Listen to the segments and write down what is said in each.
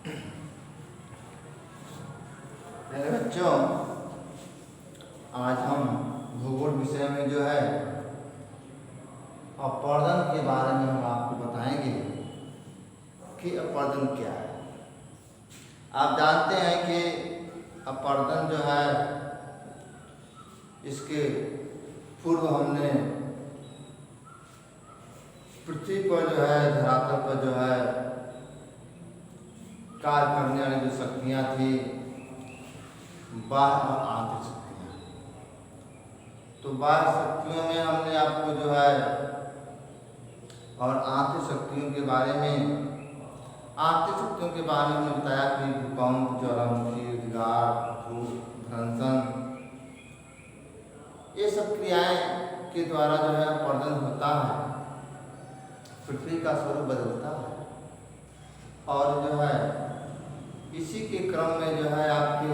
मेरे बच्चों, आज हम भूगोल विषय में जो है अपवर्तन के बारे में हम आपको बताएंगे कि अपवर्तन क्या है। आप जानते हैं कि अपवर्तन जो है, इसके पूर्व हमने पृथ्वी पर जो है, धरातल पर जो है कार्य करने वाली जो शक्तियाँ थी, बाह्य और आंतरिक शक्तियाँ। तो बाह्य शक्तियों में हमने आपको जो है और आंतरिक शक्तियों के बारे में हमने बताया कि भूकंप, ज्वालामुखी, उद्गार, भूस्खलन, ये सब क्रियाएं के द्वारा जो है अपवर्तन होता है, पृथ्वी का स्वरूप बदलता है। और जो है इसी के क्रम में जो है आपके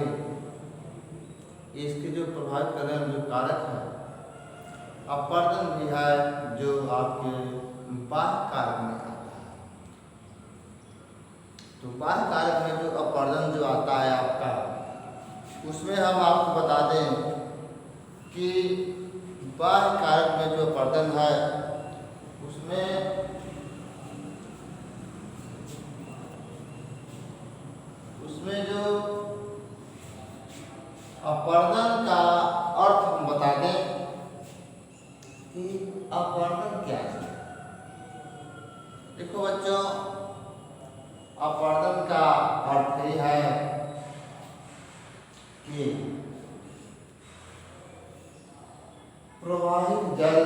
इसके जो प्रभावित करने वाले जो कारक है, अपवर्तन भी है, जो आपके बाह्य कारक में आता है। तो बाह्य कारक में जो अपवर्तन जो आता है आपका, उसमें हम आपको बता दें कि बाह्य कारक में जो अपवर्तन है, उसमें जो अपवर्तन का अर्थ हम बता दें कि अपवर्तन क्या है। देखो बच्चों, अपवर्तन का अर्थ ये है कि प्रवाहित जल,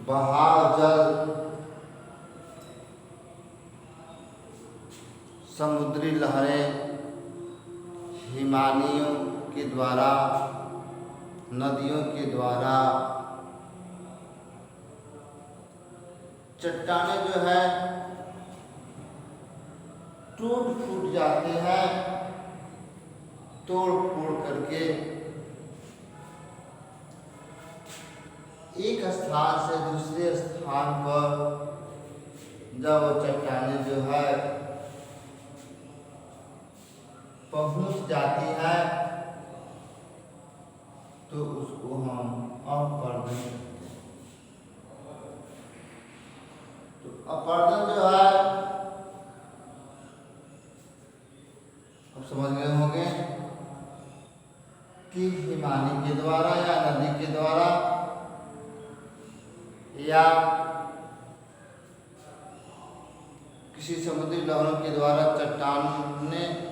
बहाव जल, समुद्री लहरें, हिमालयों के द्वारा, नदियों के द्वारा, चट्टानें जो है टूट फूट जाते हैं, तोड़ फोड़ करके एक स्थान से दूसरे स्थान पर जब वो चट्टानें जो है पहुंच जाती है, तो उसको हम अपवर्तन कहते हैं। तो अपवर्तन जो है, अब समझ गए होंगे कि हिमालय के द्वारा या नदी के द्वारा या किसी समुद्री लहरों के द्वारा चट्टानें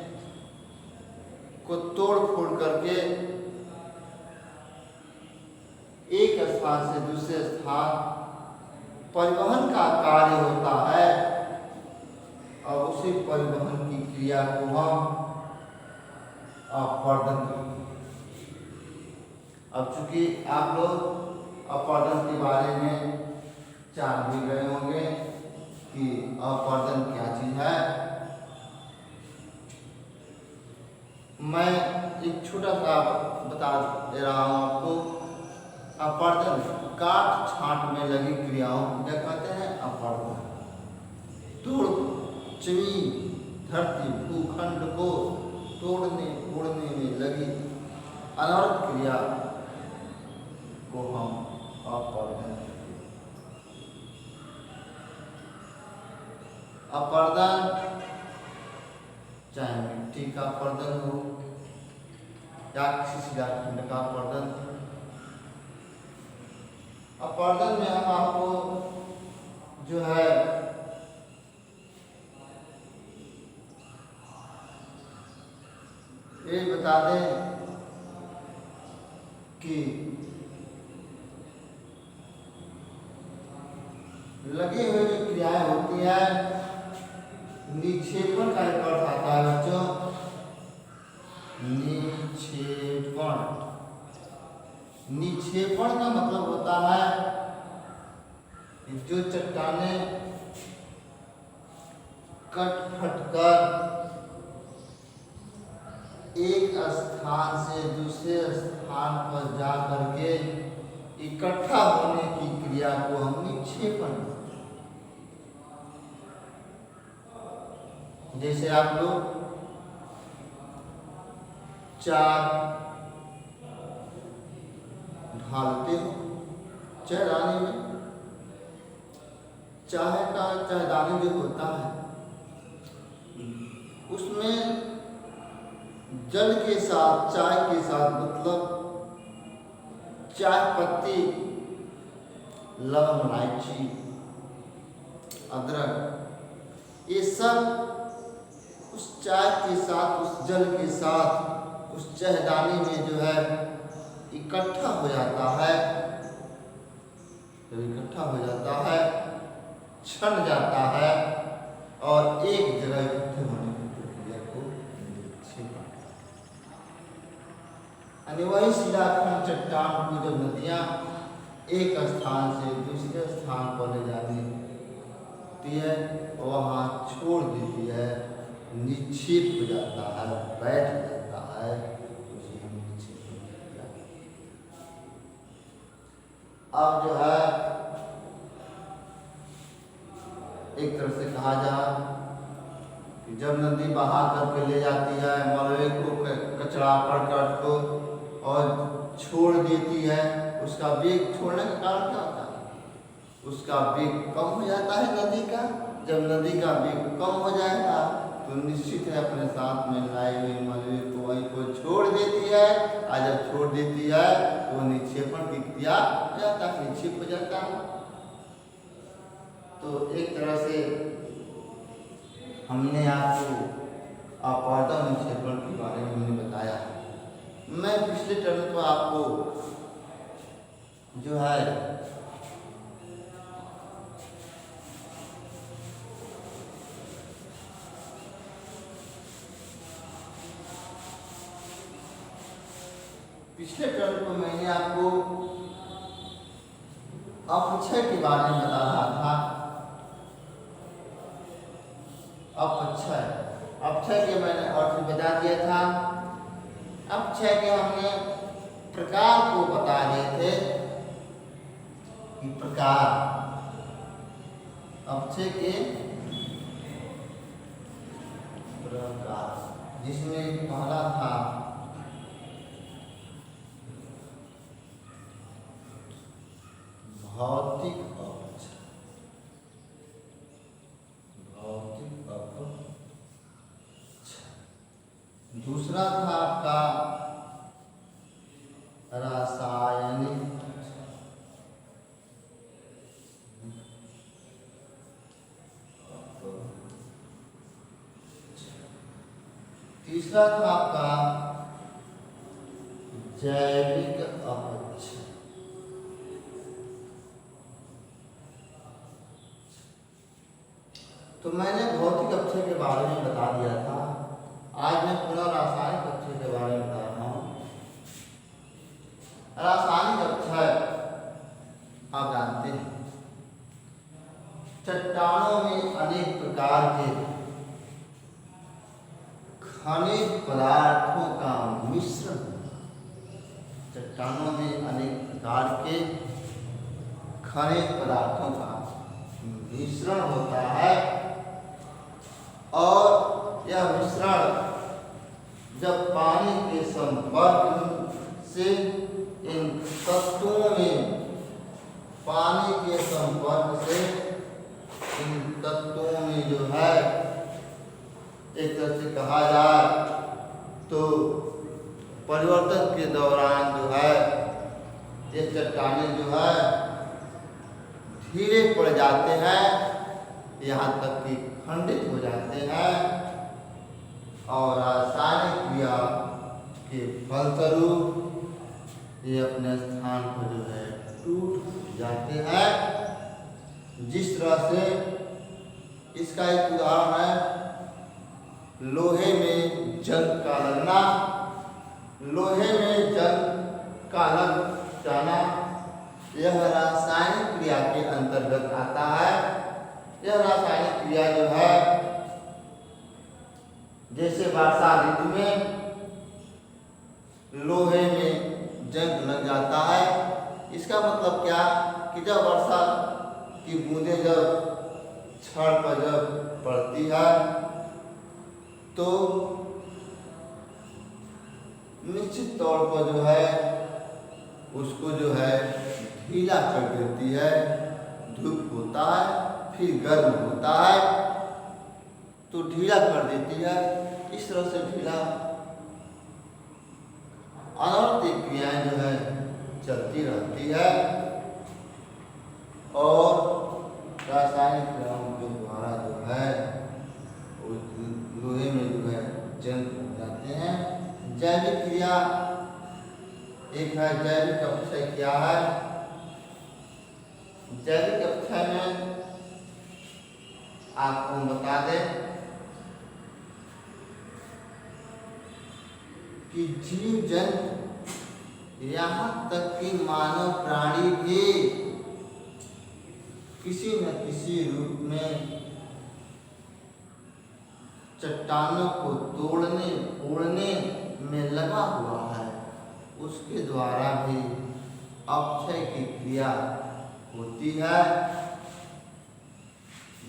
को तोड़ फोड़ करके एक स्थान से दूसरे स्थान परिवहन का कार्य होता है, और उसी परिवहन की क्रिया को हम अपवर्तन कहते हैं। अब चूंकि आप लोग अपवर्तन के बारे में जान भी गए होंगे कि अपवर्तन क्या चीज है, मैं एक छोटा सा बता दे रहा हूँ आपको। अपवर्तन काट छांट में लगी क्रियाओं को क्या कहते हैं? अपवर्तन। तोड़ जमीन, धरती, भूखंड को तोड़ने फोड़ने में लगी अनवरत क्रिया को हम अपवर्तन कहते हैं। अपवर्तन चाहे मिट्टी का अपवर्तन हो या किसी शिलाखंड का अपवर्तन। अपवर्तन में हम आपको जो है ये बता दें कि लगे हुए जो क्रियाएं होती हैं, निक्षेपण का एक अर्थ आता है बच्चों, निक्षेपण। निक्षेपण का मतलब होता है जो चट्टानें कट फट कर एक स्थान से दूसरे स्थान पर जा करके इकट्ठा होने की क्रिया को हम निक्षेपण। जैसे आप लोग चाय ढालते हो चायदानी में, चाय का चायदानी जो होता है उसमें जल के साथ, चाय के साथ, मतलब चाय पत्ती, लवंग, इलायची, अदरक, ये सब उस चाय के साथ, उस जल के साथ, उस चायदानी में जो है इकट्ठा हो जाता है। जब इकट्ठा हो जाता है, छन जाता है और एक जगह इकट्ठे होने की प्रक्रिया को यानी वही शिलाखंड चट्टान को जब नदियाँ एक स्थान से दूसरे स्थान पर ले जाती है, वहाँ छोड़ देती है, निक्षेप हो जाता है, बैठ जाता है, उसी में निक्षेप हो जाता है। अब जो है एक तरह से कहा जाए कि जब नदी बहा करके ले जाती है मलबे को, कचरा करकट को, और छोड़ देती है, उसका वेग छोड़ने का कारण क्या होता है? उसका वेग कम हो जाता है नदी का। जब नदी का वेग कम हो जाएगा तो निश्चित है अपने साथ में लाई हुई मलबे को वहीं को छोड़ देती है, और जब छोड़ देती है तो निक्षेपण की क्रिया हो जाता है, निक्षेप हो जाता है। तो एक तरह से हमने आपको अपवर्तन निक्षेपण के बारे में हमने बताया। मैं पिछले टर्म को आपको जो है पिछले टर्म को मैंने आपको अपक्षय के बारे में बता रहा था। अपक्षय, अपक्षय के मैंने अर्थ बता दिया था। अपक्षय के हमने प्रकार को बता दिए थे कि प्रकार अपक्षय के प्रकार, जिसमें पहला था भौतिक अपक्षय, भौतिक अपक्षय। दूसरा था आपका रासायनिक, तीसरा था आपका जैविक अपक्षय। तो मैंने भौतिक अपक्षय के बारे में बता दिया था। आज मैं पुनः रासायनिक अपक्षय के बारे में बता रहा हूँ। रासायनिक अपक्षय आप जानते हैं, चट्टानों में अनेक प्रकार के खनिज पदार्थों का मिश्रण, चट्टानों में अनेक प्रकार के खनिज पदार्थों का मिश्रण होता है, और यह मिश्रण जब पानी के संपर्क से इन तत्वों में, पानी के संपर्क से इन तत्वों में जो है एक तरह से कहा जाए तो परिवर्तन के दौरान जो है ये चट्टानें जो है धीरे पड़ जाते हैं, यहाँ तक कि खंडित हो जाते हैं, और रासायनिक क्रिया के फलस्वरूप ये अपने स्थान पर जो है टूट जाते हैं। जिस तरह से इसका एक उदाहरण है लोहे में जंग का लगना। लोहे में जंग का लग जाना यह रासायनिक क्रिया के अंतर्गत आता है। यह रासायनिक क्रिया जो है जैसे वर्षा ऋतु में लोहे में जंग लग जाता है। इसका मतलब क्या कि जब वर्षा की बूंदें जब छड़ पर जब पड़ती है तो निश्चित तौर पर जो है उसको जो है ढीला कर देती है। धूप होता है फिर गर्म होता है तो ढीला कर देती है। इस तरह से ढीला अनवरत क्रियाएं जो है चलती रहती है और रासायनिक क्रियाओं के द्वारा जो है लोहे में जो है जंग हो जाते हैं। जैविक क्रिया एक है जैविक अपक्षय। क्या है जैविक अपक्षय में? आपको बता दें कि जीव जंतु यहाँ तक कि मानव प्राणी भी किसी न किसी रूप में चट्टानों को तोड़ने फोड़ने में लगा हुआ है। उसके द्वारा भी अपक्षय की क्रिया होती है।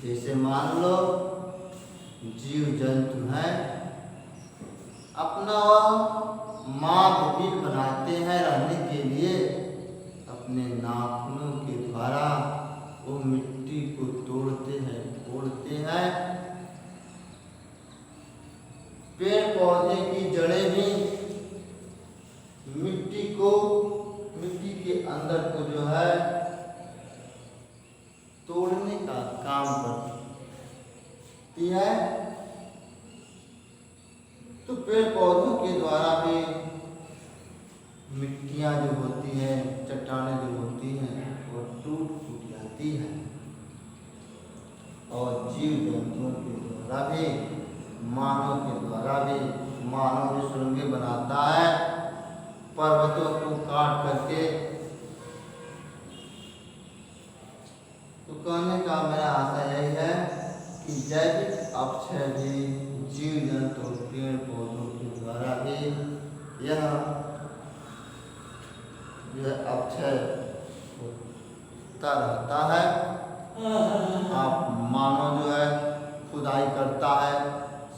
जैसे मान लो जीव जंतु हैं, अपना माप बिल बनाते हैं रहने के लिए। अपने नाखूनों के द्वारा वो मिट्टी को तोड़ते हैं फोड़ते हैं। पेड़ पौधे की जड़ें भी मिट्टी के अंदर को जो है तोड़ने का काम करती है। तो पेड़ पौधों के द्वारा भी मिट्टियां जो होती हैं, चट्टानें जो होती हैं, वो टूट फूट जाती है। और जीव जंतुओं के द्वारा भी मानव के द्वारा भी मानव जो सुरंगें बनाता है पर्वतों को काट करके। तो कहने का मेरा आशा यही है कि जैविक अपक्षय भी जीव जंतु पेड़ पौधों के द्वारा भी यह अपक्षय होता रहता है। आप मानव जो है खुदाई करता है,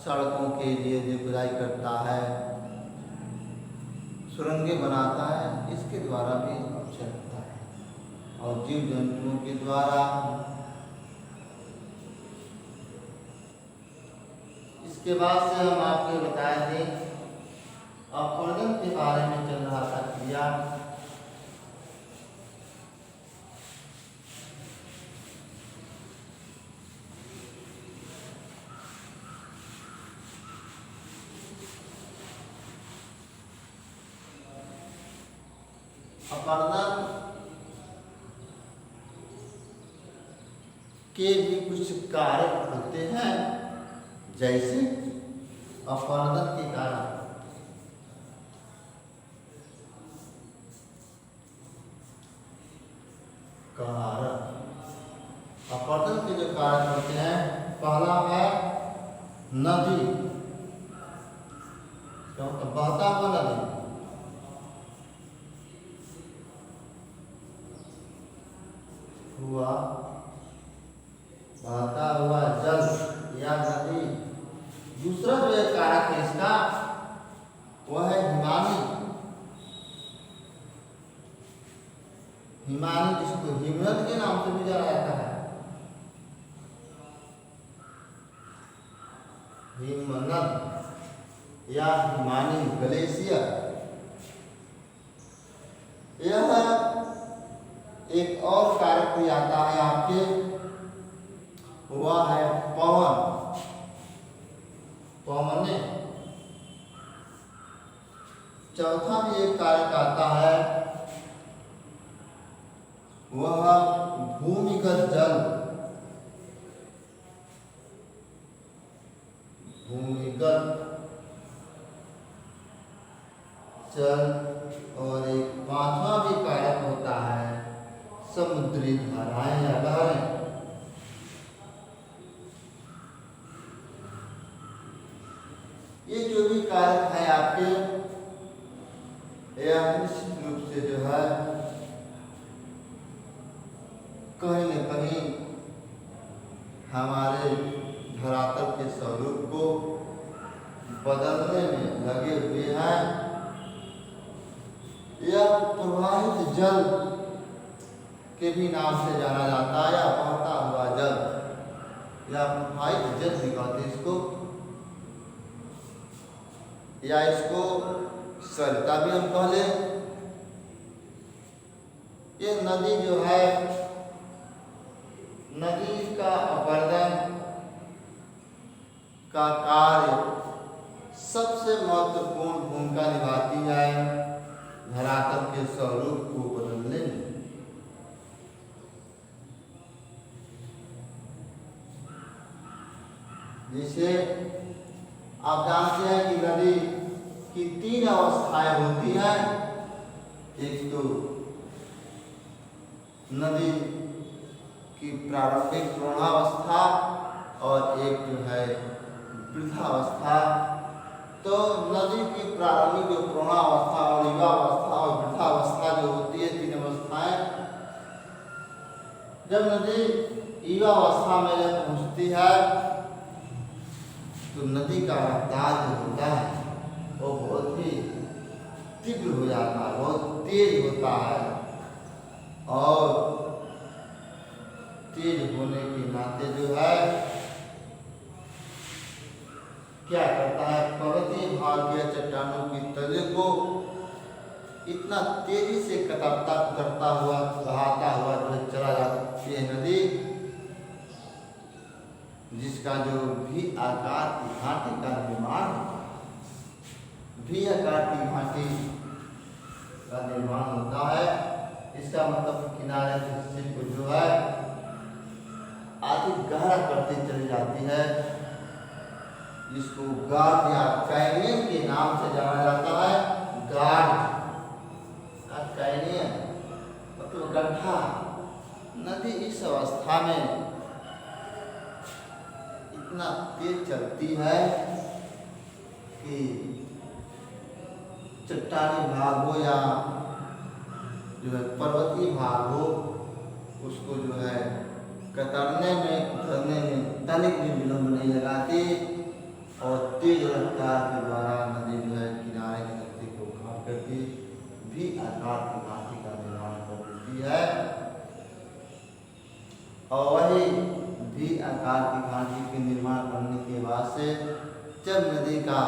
सड़कों के लिए जो खुदाई करता है, सुरंगें बनाता है, इसके द्वारा भी अपक्षय होता है। और जीव जंतुओं के द्वारा इसके बाद से हम आपको बताए थे अपवर्तन के बारे में चल रहा था क्रिया। अपवर्तन के भी कुछ कारक होते हैं। जैसे अपवर्तन के कारण अपवर्तन के जो कारक होते हैं, पहला है नदी, बहता हुआ नदी। हुआ बहता हुआ जल या नदी। दूसरा जो है कारक है इसका वह है हिमानी। हिमानी जिसको हिमनद के नाम से भी जाना जाता है। हिमनद या हिमानी ग्लेशियर। यह एक और कारक भी आता है आपके, वह है पवन। पवने चौथा भी एक कारक आता है, वह भूमिगत जल। भूमिगत जल। और एक पांचवा भी कारक होता है समुद्री धाराएं या लहरें। ये जो भी कारक है आपके, यह निश्चित रूप से जो है कहीं न कहीं हमारे धरातल के स्वरूप को बदलने में लगे हुए हैं। यह प्रवाहित जल के भी नाम से जाना जाता है, या बहता हुआ जल, या प्रवाहित जल भी कहते हैं इसको, या इसको सरिता भी हम कह लें। ये नदी जो है, नदी का अपर्दन का कार्य सबसे महत्वपूर्ण भूमिका निभाती है धरातल के स्वरूप को बदलने में। जैसे आप जानते हैं कि नदी की 3 अवस्थाएं होती हैं। एक तो नदी की प्रारंभिक प्रौढ़ावस्था और एक जो है वृद्धावस्था। तो नदी की प्रारंभिक जो प्रौढ़ावस्था और युवावस्था और वृद्धावस्था जो होती है, 3 अवस्थाएं, जब नदी युवावस्था में जब पहुँचती है तो नदी का रफ्तार जो होता है वो बहुत ही तीव्र हो जाता है, बहुत तेज होता है। और तेज होने के नाते जो है क्या करता है, पर्वतीय भाग के चट्टानों की तले को इतना तेजी से कतरता हुआ, बहाता हुआ जो चला जाती है नदी, जिसका जो भी आकार की घाटी का निर्माण होता है, भी आकार की घाटी का निर्माण होता है। इसका मतलब किनारे हिस्से को जो है अधिक गहरा करती चली जाती है, जिसको गार्ड या कैनियन के नाम से जाना जाता है। गार्ड, कैनियन मतलब गड्ढा। नदी इस अवस्था में इतना तेज चलती है कि चट्टानी भाग हो या जो है पर्वतीय भाग हो, उसको जो है कतरने में, उतरने में तनिक भी विलंब नहीं लगाती और तेज रफ्तार के द्वारा नदी जो है किनारे की धरती को काट करके भी आकार की घाटी का निर्माण कर देती है। और वही भी आकार की घाटी के निर्माण करने के बाद से जब नदी का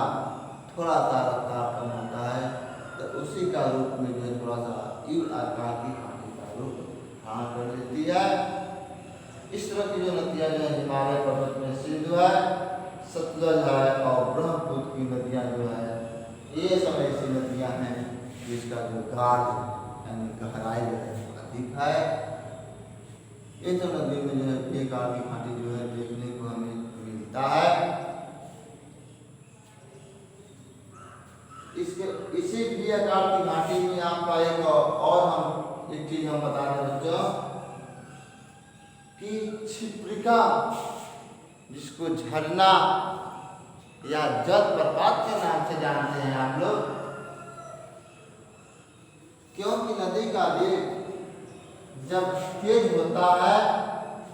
थोड़ा सा रफ्तार कम होता है तो उसी का रूप में जो है थोड़ा सा यू आकार की घाटी का रूप धारण कर लेती है। इस तरह की जो नदियाँ जो है हिमालय पर्वत में सिंधु है, सतलज है और ब्रह्मपुत्र की नदियाँ जो है, ये सब ऐसी नदियाँ हैं जिसका जो गाढ़ यानी गहराई जो है अधिक है। ये सब नदियों में जो है एक आकार की घाटी जो है देखने को हमें मिलता है। इसी भी आकार की घाटी में आपका एक और हम एक चीज हम बता दें बच्चों कि क्षिप्रिका, जिसको झरना या जलप्रपात के नाम से जानते हैं आप लोग, क्योंकि नदी का वेग जब तेज होता है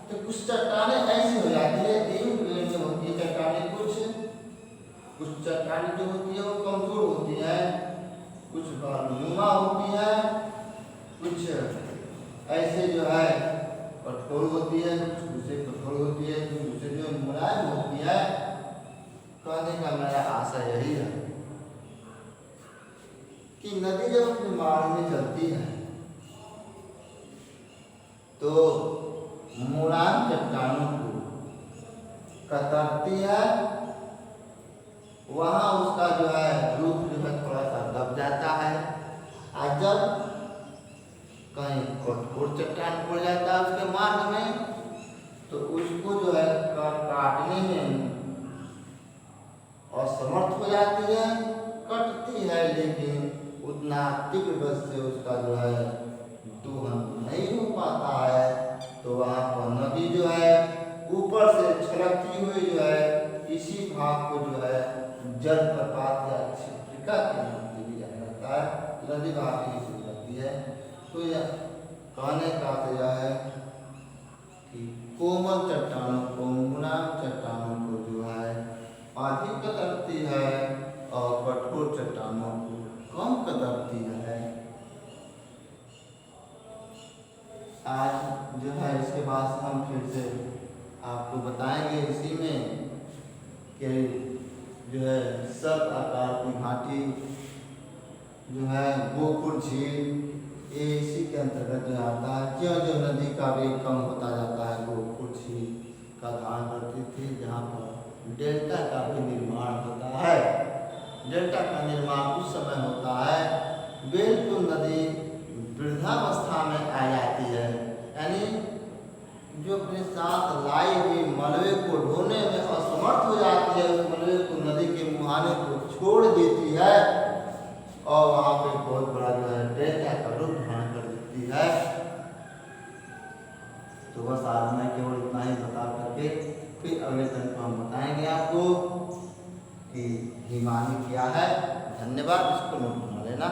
तो कुछ चट्टानें ऐसी हो जाती है, में होती है चट्टानें, कुछ चट्टानें जो होती है वो कमजोर होती है, कुछ नुमा होती है, कुछ ऐसे जो है कठोर होती है, कुछ दूसरे कठोर होती है, कुछ दूसरे जो मुलायम होती है। कहने का मेरा आशा यही है कि नदी जब अपने मार्ग में चलती है तो मुलायम चट्टानों को कतरती है, वहाँ उसका जो है रूप जो है थोड़ा सा दब जाता है। और जब कहीं कठोर चट्टान पड़ जाता है उसके मार्ग में तो उसको जो है काटने में असमर्थ हो जाती है, कटती है, लेकिन उतना तीव्र गति से उसका जो है दोहन नहीं हो पाता है। तो वहाँ पर नदी जो है ऊपर से छलकती हुई जो है इसी भाग को जो है जलप्रपात या क्षिप्रिका के नाम से भी जाना जाता है। नदी भाग की शुरू होती है। तो यह कहने का अर्थ यह है कि कोमल चट्टानों को, मुलायम चट्टानों को जो है अधिक कतरती है आपको बताएंगे इसी में कि जो है सब आकार की घाटी जो है गोकुल झील, ये इसी के अंतर्गत जो आता है। ज्यों ज्यों नदी का वेग कम होता जाता है, गोकुल झील का धारण करती थी, जहाँ पर डेल्टा का भी निर्माण होता है। डेल्टा का निर्माण उस समय होता है बेलकुल नदी वृद्धावस्था में आ जाती है, यानी जो अपने साथ लाई हुई मलबे को ढोने में असमर्थ हो जाती है, उस मलबे को नदी के मुहाने को छोड़ देती है और वहाँ पे बहुत बड़ा जो है डेल्टा का रूप धारण कर देती है। तो बस आज मैं केवल इतना ही बता करके फिर अगले दिन को हम बताएंगे आपको कि हिमानी क्या है। धन्यवाद, इसको नोट बना लेना।